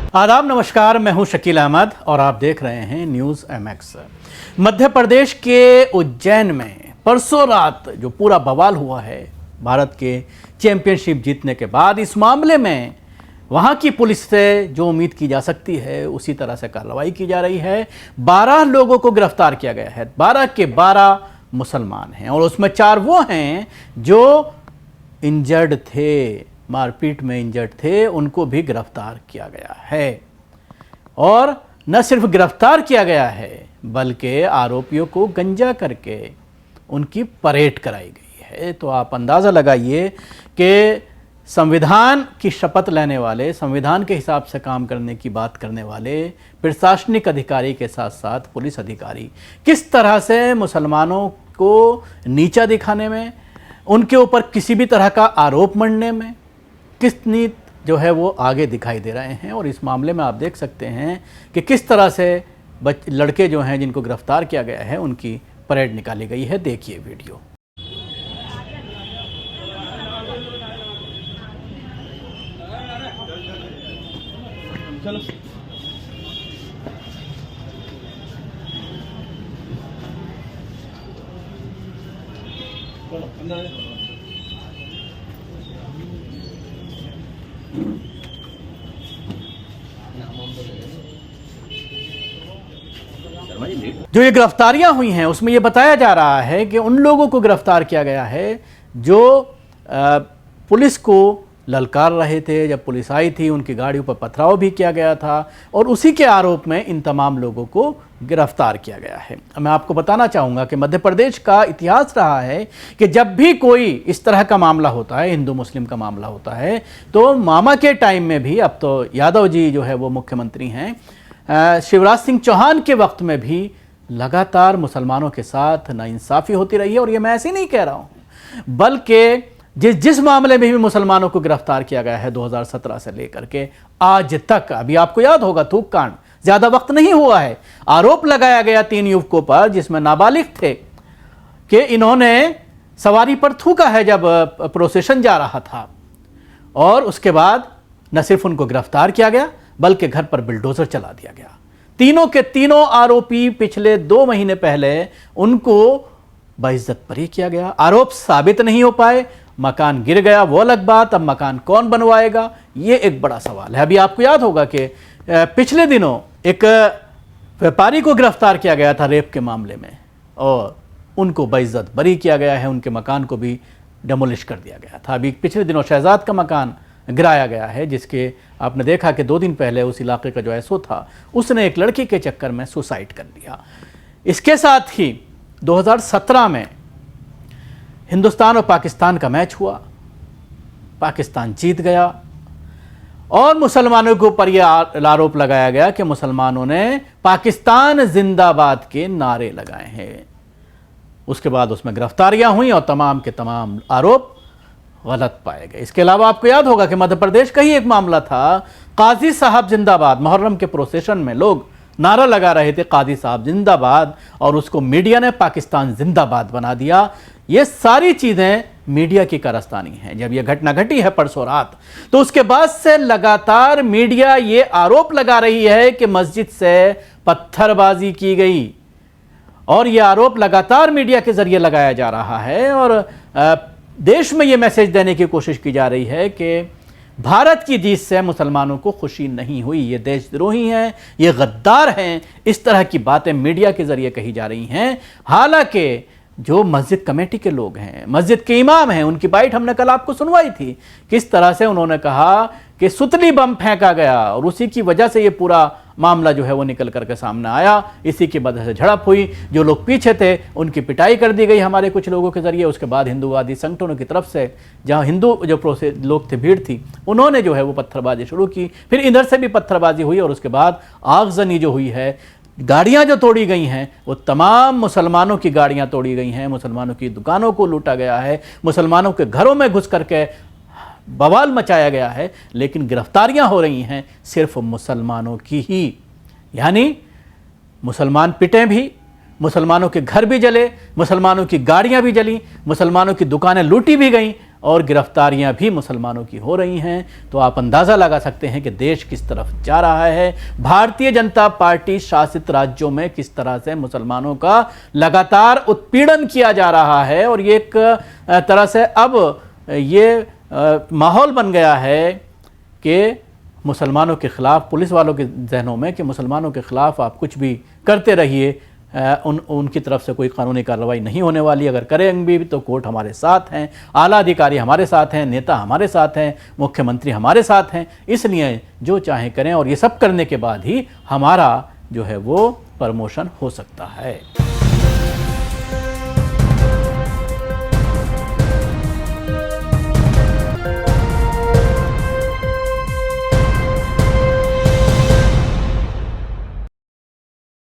आदाब, नमस्कार। मैं हूं शकील अहमद और आप देख रहे हैं न्यूज़ MX। मध्य प्रदेश के उज्जैन में परसों रात जो पूरा बवाल हुआ है भारत के चैंपियनशिप जीतने के बाद, इस मामले में वहां की पुलिस से जो उम्मीद की जा सकती है उसी तरह से कार्रवाई की जा रही है। 12 लोगों को गिरफ्तार किया गया है। 12 के 12 मुसलमान हैं और उसमें 4 वो हैं जो इंजर्ड थे, मारपीट में इंजर्ड थे, उनको भी गिरफ्तार किया गया है। और न सिर्फ गिरफ्तार किया गया है बल्कि आरोपियों को गंजा करके उनकी परेड कराई गई है। तो आप अंदाज़ा लगाइए कि संविधान की शपथ लेने वाले, संविधान के हिसाब से काम करने की बात करने वाले प्रशासनिक अधिकारी के साथ साथ पुलिस अधिकारी किस तरह से मुसलमानों को नीचा दिखाने में, उनके ऊपर किसी भी तरह का आरोप मढ़ने में कितनी जो है वो आगे दिखाई दे रहे हैं। और इस मामले में आप देख सकते हैं कि किस तरह से लड़के जो हैं जिनको गिरफ्तार किया गया है उनकी परेड निकाली गई है। देखिए वीडियो। चलो जो ये गिरफ्तारियां हुई हैं उसमें ये बताया जा रहा है कि उन लोगों को गिरफ्तार किया गया है जो पुलिस को ललकार रहे थे। जब पुलिस आई थी उनकी गाड़ियों पर पथराव भी किया गया था और उसी के आरोप में इन तमाम लोगों को गिरफ्तार किया गया है। मैं आपको बताना चाहूँगा कि मध्य प्रदेश का इतिहास रहा है कि जब भी कोई इस तरह का मामला होता है, हिंदू मुस्लिम का मामला होता है, तो मामा के टाइम में भी, अब तो यादव जी जो है वो मुख्यमंत्री हैं, शिवराज सिंह चौहान के वक्त में भी लगातार मुसलमानों के साथ नाइंसाफ़ी होती रही है। और ये मैं ऐसे ही नहीं कह रहा हूँ, बल्कि जिस मामले में भी मुसलमानों को गिरफ्तार किया गया है 2017 से लेकर के आज तक, अभी आपको याद होगा थूक कांड, ज़्यादा वक्त नहीं हुआ है, आरोप लगाया गया 3 युवकों पर जिसमें नाबालिग थे कि इन्होंने सवारी पर थूका है जब प्रोसेशन जा रहा था। और उसके बाद न सिर्फ उनको गिरफ्तार किया गया बल्कि घर पर बिल्डोजर चला दिया गया। तीनों के तीनों आरोपी पिछले 2 महीने पहले उनको बेइज्जत बरी किया गया। आरोप साबित नहीं हो पाए, मकान गिर गया, वो अलग बात। अब मकान कौन बनवाएगा, ये एक बड़ा सवाल है। अभी आपको याद होगा कि पिछले दिनों एक व्यापारी को गिरफ्तार किया गया था रेप के मामले में और उनको बेइज्जत बरी किया गया है, उनके मकान को भी डेमोलिश कर दिया गया था। अभी पिछले दिनों शहजाद का मकान गिराया गया है, जिसके आपने देखा कि 2 दिन पहले उस इलाके का जो एसओ था उसने एक लड़की के चक्कर में सुसाइड कर लिया। इसके साथ ही 2017 में हिंदुस्तान और पाकिस्तान का मैच हुआ, पाकिस्तान जीत गया और मुसलमानों के ऊपर यह आरोप लगाया गया कि मुसलमानों ने पाकिस्तान जिंदाबाद के नारे लगाए हैं। उसके बाद उसमें गिरफ्तारियां हुई और तमाम के तमाम आरोप गलत पाए गए। इसके अलावा आपको याद होगा कि मध्य प्रदेश का ही एक मामला था, काजी साहब जिंदाबाद। मुहर्रम के प्रोसेशन में लोग नारा लगा रहे थे काजी साहब जिंदाबाद और उसको मीडिया ने पाकिस्तान जिंदाबाद बना दिया। ये सारी चीज़ें मीडिया की कारस्तानी हैं। जब यह घटना घटी है परसों रात, तो उसके बाद से लगातार मीडिया ये आरोप लगा रही है कि मस्जिद से पत्थरबाजी की गई और यह आरोप लगातार मीडिया के जरिए लगाया जा रहा है। और देश में यह मैसेज देने की कोशिश की जा रही है कि भारत की जीत से मुसलमानों को खुशी नहीं हुई, ये देशद्रोही हैं, ये गद्दार हैं। इस तरह की बातें मीडिया के जरिए कही जा रही हैं। हालांकि जो मस्जिद कमेटी के लोग हैं, मस्जिद के इमाम हैं, उनकी बाइट हमने कल आपको सुनवाई थी। किस तरह से उन्होंने कहा कि सुतली बम फेंका गया और उसी की वजह से ये पूरा मामला जो है वो निकल करके सामने आया। इसी की वजह से झड़प हुई, जो लोग पीछे थे उनकी पिटाई कर दी गई हमारे कुछ लोगों के जरिए। उसके बाद हिंदूवादी संगठनों की तरफ से, जहां हिंदू जो लोग थे, भीड़ थी, उन्होंने जो है वो पत्थरबाजी शुरू की। फिर इधर से भी पत्थरबाजी हुई और उसके बाद आगजनी जो हुई है, गाड़ियां जो तोड़ी गई हैं वो तमाम मुसलमानों की गाड़ियां तोड़ी गई हैं, मुसलमानों की दुकानों को लूटा गया है, मुसलमानों के घरों में घुस करके बवाल मचाया गया है। लेकिन गिरफ्तारियां हो रही हैं सिर्फ मुसलमानों की ही, यानी मुसलमान पिटे भी, मुसलमानों के घर भी जले, मुसलमानों की गाड़ियां भी जली, मुसलमानों की दुकानें लूटी भी गईं और गिरफ्तारियां भी मुसलमानों की हो रही हैं, तो आप अंदाज़ा लगा सकते हैं कि देश किस तरफ जा रहा है। भारतीय जनता पार्टी शासित राज्यों में किस तरह से मुसलमानों का लगातार उत्पीड़न किया जा रहा है, और ये एक तरह से अब ये माहौल बन गया है कि मुसलमानों के ख़िलाफ़, पुलिस वालों के जहनों में कि मुसलमानों के ख़िलाफ़ आप कुछ भी करते रहिए, उनकी तरफ से कोई कानूनी कार्रवाई नहीं होने वाली। अगर करेंगे भी तो कोर्ट हमारे साथ हैं, आला अधिकारी हमारे साथ हैं, नेता हमारे साथ हैं, मुख्यमंत्री हमारे साथ हैं, इसलिए जो चाहें करें, और ये सब करने के बाद ही हमारा जो है वो प्रमोशन हो सकता है।